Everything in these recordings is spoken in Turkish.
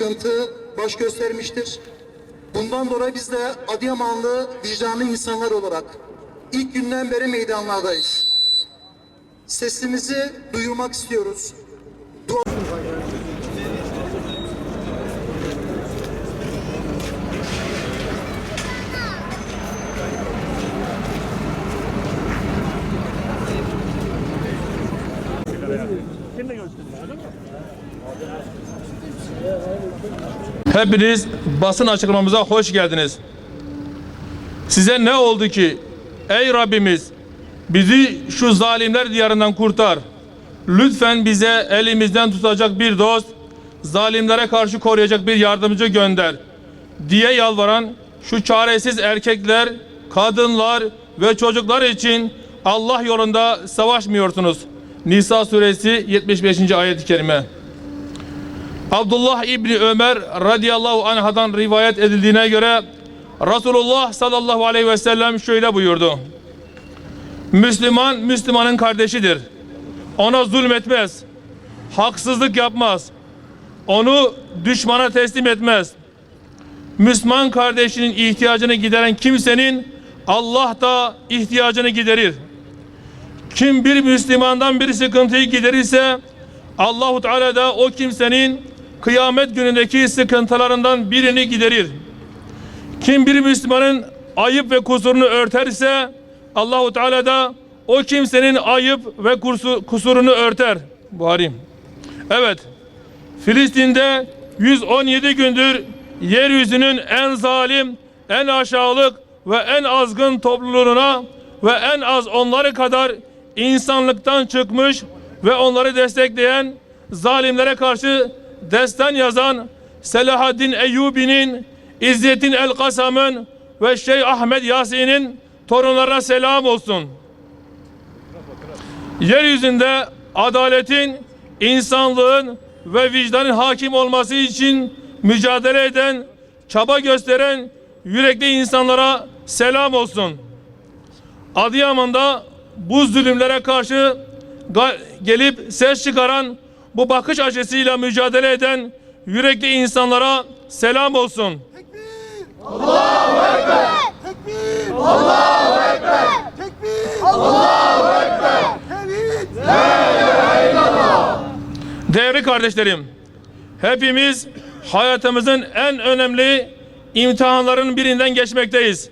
sıkıntı baş göstermiştir. Bundan dolayı biz de Adıyamanlı vicdanlı insanlar olarak ilk günden beri meydanlardayız. Sesimizi duyurmak istiyoruz. Hepiniz basın açıklamamıza hoş geldiniz. Size ne oldu ki? Ey Rabbimiz, bizi şu zalimler diyarından kurtar. Lütfen bize elimizden tutacak bir dost, zalimlere karşı koruyacak bir yardımcı gönder diye yalvaran şu çaresiz erkekler, kadınlar ve çocuklar için Allah yolunda savaşmıyorsunuz. Nisa suresi 75. ayet-i kerime. Abdullah İbni Ömer radıyallahu anhadan rivayet edildiğine göre Resulullah sallallahu aleyhi ve sellem şöyle buyurdu. Müslüman, Müslümanın kardeşidir. Ona zulmetmez, haksızlık yapmaz, onu düşmana teslim etmez. Müslüman kardeşinin ihtiyacını gideren kimsenin Allah da ihtiyacını giderir. Kim bir Müslümandan bir sıkıntıyı giderirse Allahu Teala da o kimsenin kıyamet günündeki sıkıntılarından birini giderir. Kim bir Müslümanın ayıp ve kusurunu örterse Allahu Teala da o kimsenin ayıp ve kusurunu örter. Buhari. Evet. Filistin'de 117 gündür yeryüzünün en zalim, en aşağılık ve en azgın topluluğuna ve en az onları kadar insanlıktan çıkmış ve onları destekleyen zalimlere karşı destan yazan Selahaddin Eyyubi'nin, İzzettin El-Kasam'ın ve Şeyh Ahmed Yasin'in torunlarına selam olsun. Yeryüzünde adaletin, insanlığın ve vicdanın hakim olması için mücadele eden, çaba gösteren yürekli insanlara selam olsun. Adıyaman'da bu zulümlere karşı gelip ses çıkaran, bu bakış açısıyla mücadele eden yürekli insanlara selam olsun. Tekbir! Allahu Ekber! Tekbir! Allahu Ekber! Tekbir! Allahu Ekber! Tevhid! La ilahe illallah! Değerli kardeşlerim, hepimiz hayatımızın en önemli imtihanların birinden geçmekteyiz.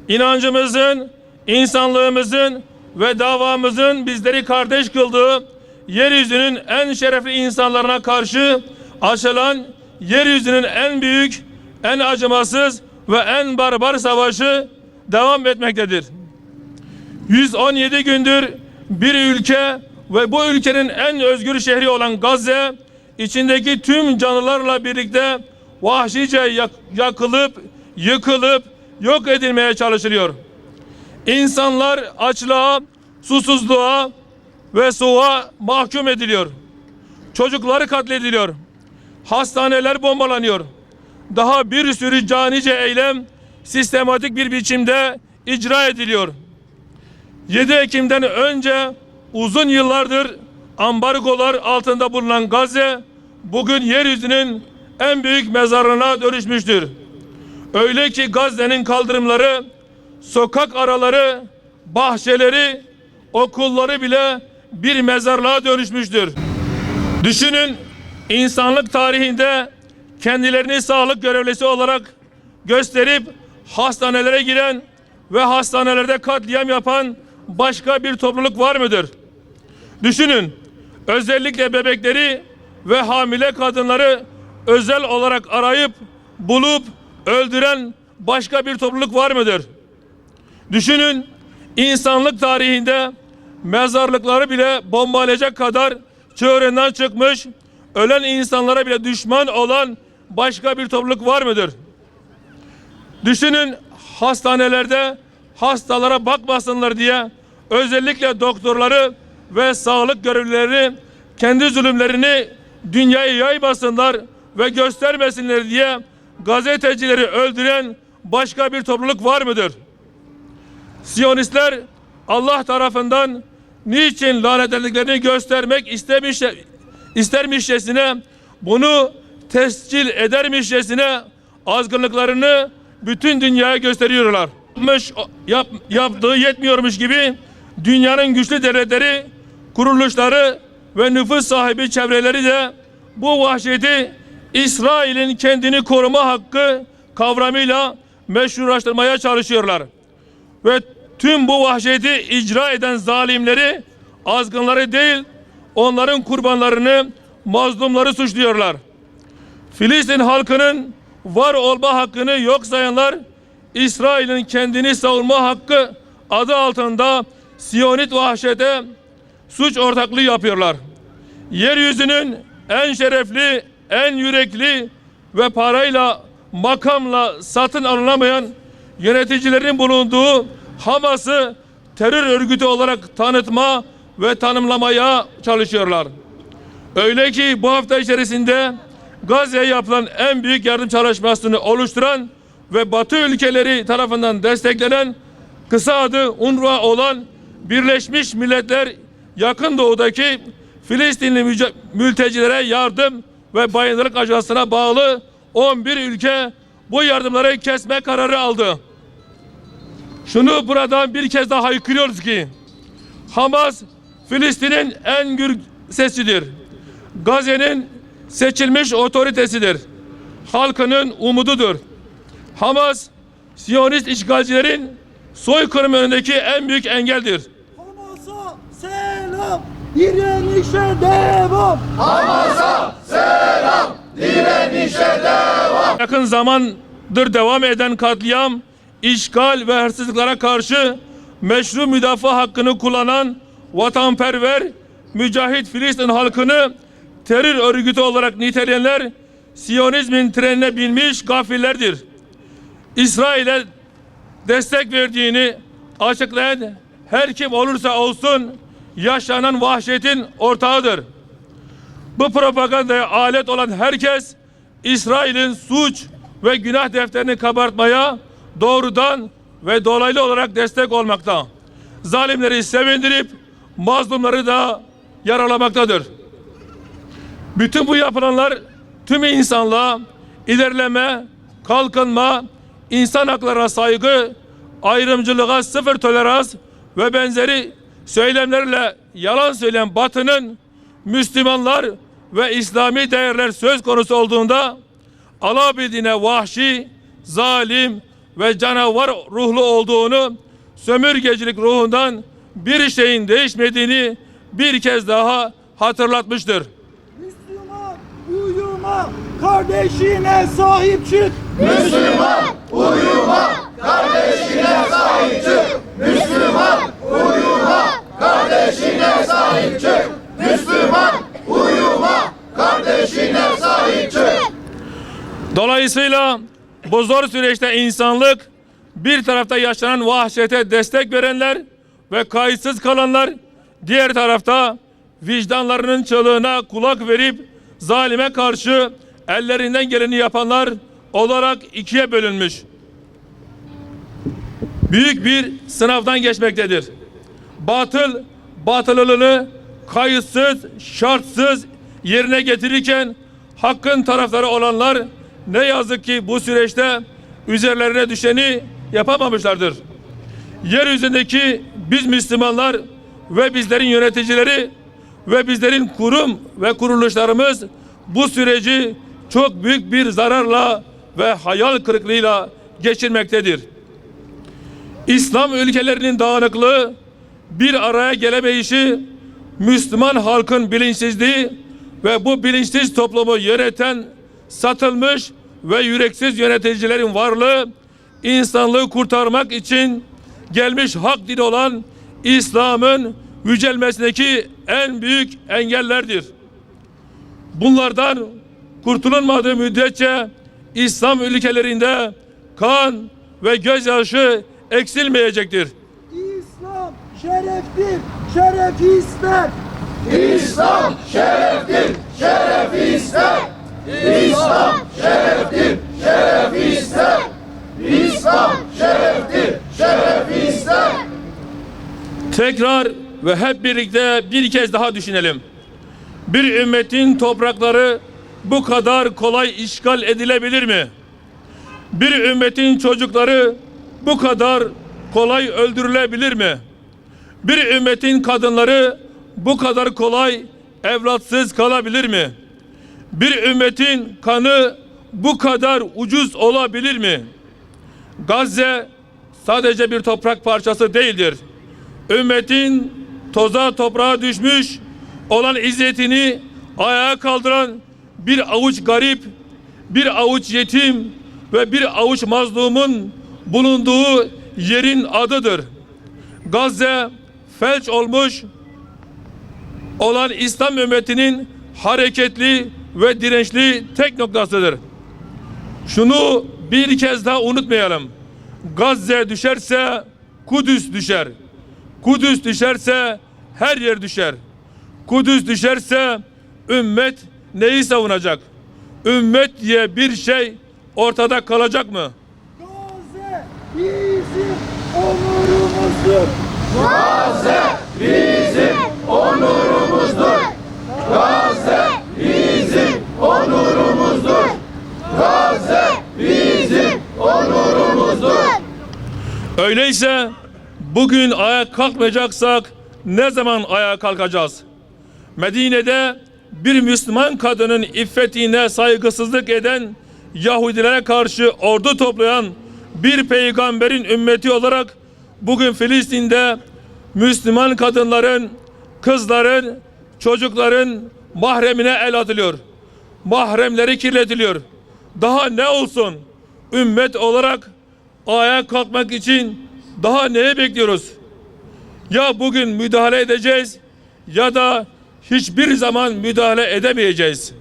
İnancımızın, insanlığımızın ve davamızın bizleri kardeş kıldığı yeryüzünün en şerefli insanlarına karşı açılan yeryüzünün en büyük, en acımasız ve en barbar savaşı devam etmektedir. 117 gündür bir ülke ve bu ülkenin en özgür şehri olan Gazze içindeki tüm canlılarla birlikte vahşice yakılıp, yıkılıp yok edilmeye çalışılıyor. İnsanlar açlığa, susuzluğa ve soğuğa mahkum ediliyor. Çocukları katlediliyor. Hastaneler bombalanıyor. Daha bir sürü canice eylem sistematik bir biçimde icra ediliyor. 7 Ekim'den önce uzun yıllardır ambargolar altında bulunan Gazze bugün yeryüzünün en büyük mezarına dönüşmüştür. Öyle ki Gazze'nin kaldırımları, sokak araları, bahçeleri, okulları bile bir mezarlığa dönüşmüştür. Düşünün, insanlık tarihinde kendilerini sağlık görevlisi olarak gösterip hastanelere giren ve hastanelerde katliam yapan başka bir topluluk var mıdır? Düşünün, özellikle bebekleri ve hamile kadınları özel olarak arayıp bulup öldüren başka bir topluluk var mıdır? Düşünün, insanlık tarihinde mezarlıkları bile bombalayacak kadar çığırından çıkmış, ölen insanlara bile düşman olan başka bir topluluk var mıdır? Düşünün, hastanelerde hastalara bakmasınlar diye özellikle doktorları ve sağlık görevlileri kendi zulümlerini dünyaya yaymasınlar ve göstermesinler diye gazetecileri öldüren başka bir topluluk var mıdır? Siyonistler Allah tarafından niçin lanetlediklerini göstermek istermişçesine bunu tescil edermişçesine azgınlıklarını bütün dünyaya gösteriyorlar. Yaptığı yetmiyormuş gibi dünyanın güçlü devletleri, kuruluşları ve nüfus sahibi çevreleri de bu vahşeti İsrail'in kendini koruma hakkı kavramıyla meşrulaştırmaya çalışıyorlar. Ve tüm bu vahşeti icra eden zalimleri azgınları değil, onların kurbanlarını, mazlumları suçluyorlar. Filistin halkının var olma hakkını yok sayanlar, İsrail'in kendini savunma hakkı adı altında Siyonist vahşete suç ortaklığı yapıyorlar. Yeryüzünün en şerefli, en yürekli ve parayla, makamla satın alınamayan yöneticilerin bulunduğu Hamas'ı terör örgütü olarak tanıtma ve tanımlamaya çalışıyorlar. Öyle ki bu hafta içerisinde Gazze'ye yapılan en büyük yardım çalışmasını oluşturan ve Batı ülkeleri tarafından desteklenen, kısa adı UNRWA olan Birleşmiş Milletler Yakın Doğu'daki Filistinli mültecilere yardım ve bayındırlık ajansına bağlı 11 ülke bu yardımları kesme kararı aldı. Şunu buradan bir kez daha haykırıyoruz ki Hamas Filistin'in en gür sesidir. Gazze'nin seçilmiş otoritesidir. Halkının umududur. Hamas, Siyonist işgalcilerin soykırım önündeki en büyük engeldir. Hamas'a selam, direnişe devam. Hamas'a selam, direnişe devam. Yakın zamandır devam eden katliam, işgal ve hırsızlıklara karşı meşru müdafaa hakkını kullanan vatanperver, mücahit Filistin halkını terör örgütü olarak niteleyenler Siyonizmin trenine binmiş gafillerdir. İsrail'e destek verdiğini açıklayan her kim olursa olsun yaşanan vahşetin ortağıdır. Bu propagandaya alet olan herkes İsrail'in suç ve günah defterini kabartmaya doğrudan ve dolaylı olarak destek olmakta. Zalimleri sevindirip mazlumları da yaralamaktadır. Bütün bu yapılanlar tüm insanlığa ilerleme, kalkınma, insan haklarına saygı, ayrımcılığa sıfır tolerans ve benzeri söylemlerle yalan söyleyen Batı'nın Müslümanlar ve İslami değerler söz konusu olduğunda alabildiğine vahşi, zalim ve canavar ruhlu olduğunu, sömürgecilik ruhundan bir şeyin değişmediğini bir kez daha hatırlatmıştır. Müslüman uyuma, kardeşine sahip çık. Müslüman uyuma, kardeşine sahip çık. Müslüman uyuma, kardeşine sahip çık. Müslüman uyuma, kardeşine sahip çık. Dolayısıyla bu zor süreçte insanlık bir tarafta yaşanan vahşete destek verenler ve kayıtsız kalanlar, diğer tarafta vicdanlarının çığlığına kulak verip zalime karşı ellerinden geleni yapanlar olarak ikiye bölünmüş. Büyük bir sınavdan geçmektedir. Batıl, batılılığını kayıtsız, şartsız yerine getirirken hakkın taraftarı olanlar ne yazık ki bu süreçte üzerlerine düşeni yapamamışlardır. Yeryüzündeki biz Müslümanlar ve bizlerin yöneticileri ve bizlerin kurum ve kuruluşlarımız bu süreci çok büyük bir zararla ve hayal kırıklığıyla geçirmektedir. İslam ülkelerinin dağınıklığı, bir araya gelemeyişi, Müslüman halkın bilinçsizliği ve bu bilinçsiz toplumu yöneten satılmış ve yüreksiz yöneticilerin varlığı, insanlığı kurtarmak için gelmiş hak dini olan İslam'ın yücelmesindeki en büyük engellerdir. Bunlardan kurtulunmadığı müddetçe İslam ülkelerinde kan ve gözyaşı eksilmeyecektir. İslam şereftir, şerefi ister. İslam şereftir, şerefi ister. İslam şereftir, şerefi ister. İslam şereftir, şerefi ister. Tekrar ve hep birlikte bir kez daha düşünelim. Bir ümmetin toprakları bu kadar kolay işgal edilebilir mi? Bir ümmetin çocukları bu kadar kolay öldürülebilir mi? Bir ümmetin kadınları bu kadar kolay evlatsız kalabilir mi? Bir ümmetin kanı bu kadar ucuz olabilir mi? Gazze sadece bir toprak parçası değildir. Ümmetin toza toprağa düşmüş olan izzetini ayağa kaldıran bir avuç garip, bir avuç yetim ve bir avuç mazlumun bulunduğu yerin adıdır. Gazze felç olmuş olan İslam ümmetinin hareketli ve dirençli tek noktasıdır. Şunu bir kez daha unutmayalım. Gazze düşerse Kudüs düşer. Kudüs düşerse her yer düşer. Kudüs düşerse ümmet neyi savunacak? Ümmet diye bir şey ortada kalacak mı? Gazze bizim onurumuzdur. Gazze bizim onurumuzdur. Gazze bizim onurumuzdur. Gazze bizim onurumuzdur. Öyleyse bugün ayağa kalkmayacaksak ne zaman ayağa kalkacağız? Medine'de bir Müslüman kadının iffetine saygısızlık eden Yahudilere karşı ordu toplayan bir peygamberin ümmeti olarak bugün Filistin'de Müslüman kadınların, kızların, çocukların mahremine el atılıyor. Mahremleri kirletiliyor. Daha ne olsun? Ümmet olarak ayağa kalkmak için daha neye bekliyoruz? Ya bugün müdahale edeceğiz ya da hiçbir zaman müdahale edemeyeceğiz.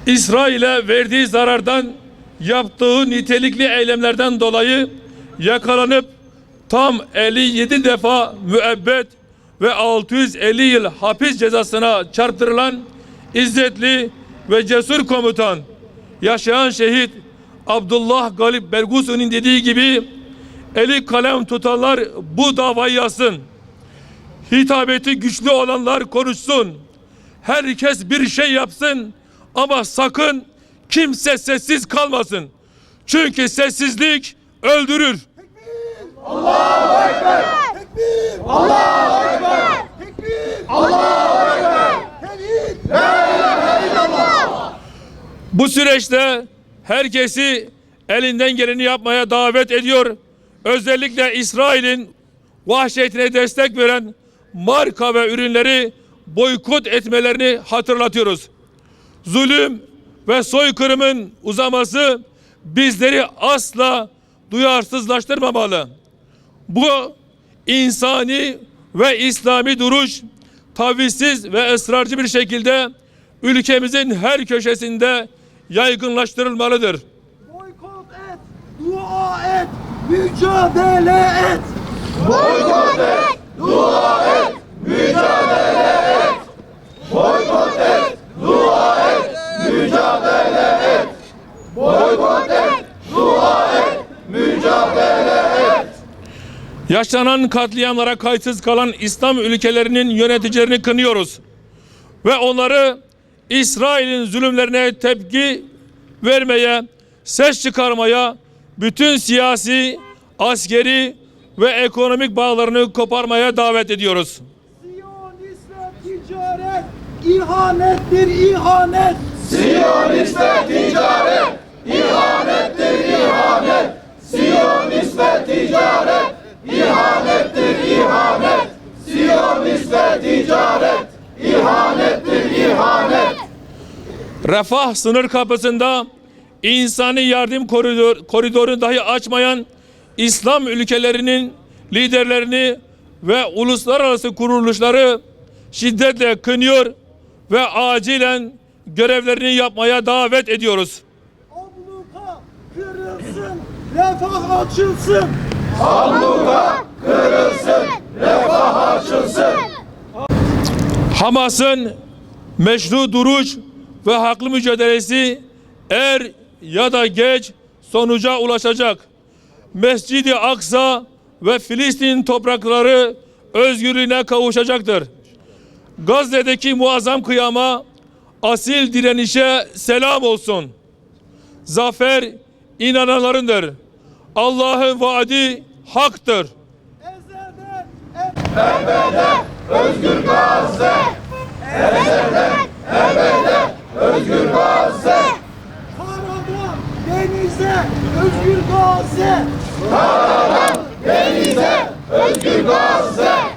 İsrail'e verdiği zarardan, yaptığı nitelikli eylemlerden dolayı yakalanıp tam 57 defa müebbet ve 650 yıl hapis cezasına çarptırılan izzetli ve cesur komutan, yaşayan şehit Abdullah Galip Bergusu'nun dediği gibi eli kalem tutanlar bu davayı yazsın. Hitabeti güçlü olanlar konuşsun. Herkes bir şey yapsın ama sakın kimse sessiz kalmasın. Çünkü sessizlik öldürür. Allahu Ekber! Tekbir! Allahu Ekber! Tekbir! Allahu Ekber! Tevhid! La ilahe illallah! Bu süreçte herkesi elinden geleni yapmaya davet ediyor. Özellikle İsrail'in vahşetine destek veren marka ve ürünleri boykot etmelerini hatırlatıyoruz. Zulüm ve soykırımın uzaması bizleri asla duyarsızlaştırmamalı. Bu insani ve İslami duruş tavizsiz ve ısrarcı bir şekilde ülkemizin her köşesinde yaygınlaştırılmalıdır. Boykot et, dua et, mücadele et. Boykot et, dua et, mücadele et. Boykot et, dua et, mücadele et. Boykot et, dua et, mücadele et. Yaşanan katliamlara kayıtsız kalan İslam ülkelerinin yöneticilerini kınıyoruz. Ve onları İsrail'in zulümlerine tepki vermeye, ses çıkarmaya, bütün siyasi, askeri ve ekonomik bağlarını koparmaya davet ediyoruz. Siyonistler ticaret, ihanettir ihanet. Siyonistler ticaret, ihanettir ihanet. Siyonistler ticaret, ihanettir ihanet. Siyonistler ticaret, ihanettir ihanet. Refah sınır kapısında insani yardım koridoru dahi açmayan İslam ülkelerinin liderlerini ve uluslararası kuruluşları şiddetle kınıyor ve acilen görevlerini yapmaya davet ediyoruz. Abluka kırılsın, refah açılsın. Abluka kırılsın, refah açılsın. Hamas'ın meşru duruş ve haklı mücadelesi er ya da geç sonuca ulaşacak. Mescid-i Aksa ve Filistin toprakları özgürlüğüne kavuşacaktır. Gazze'deki muazzam kıyama asil direnişe selam olsun. Zafer inananlarındır. Allah'ın vaadi haktır. Ezelden Ebede özgür Gazze. Ezelden ebede özgür Gazze. karadan denize özgür Gazze. Karadan denize özgür Gazze.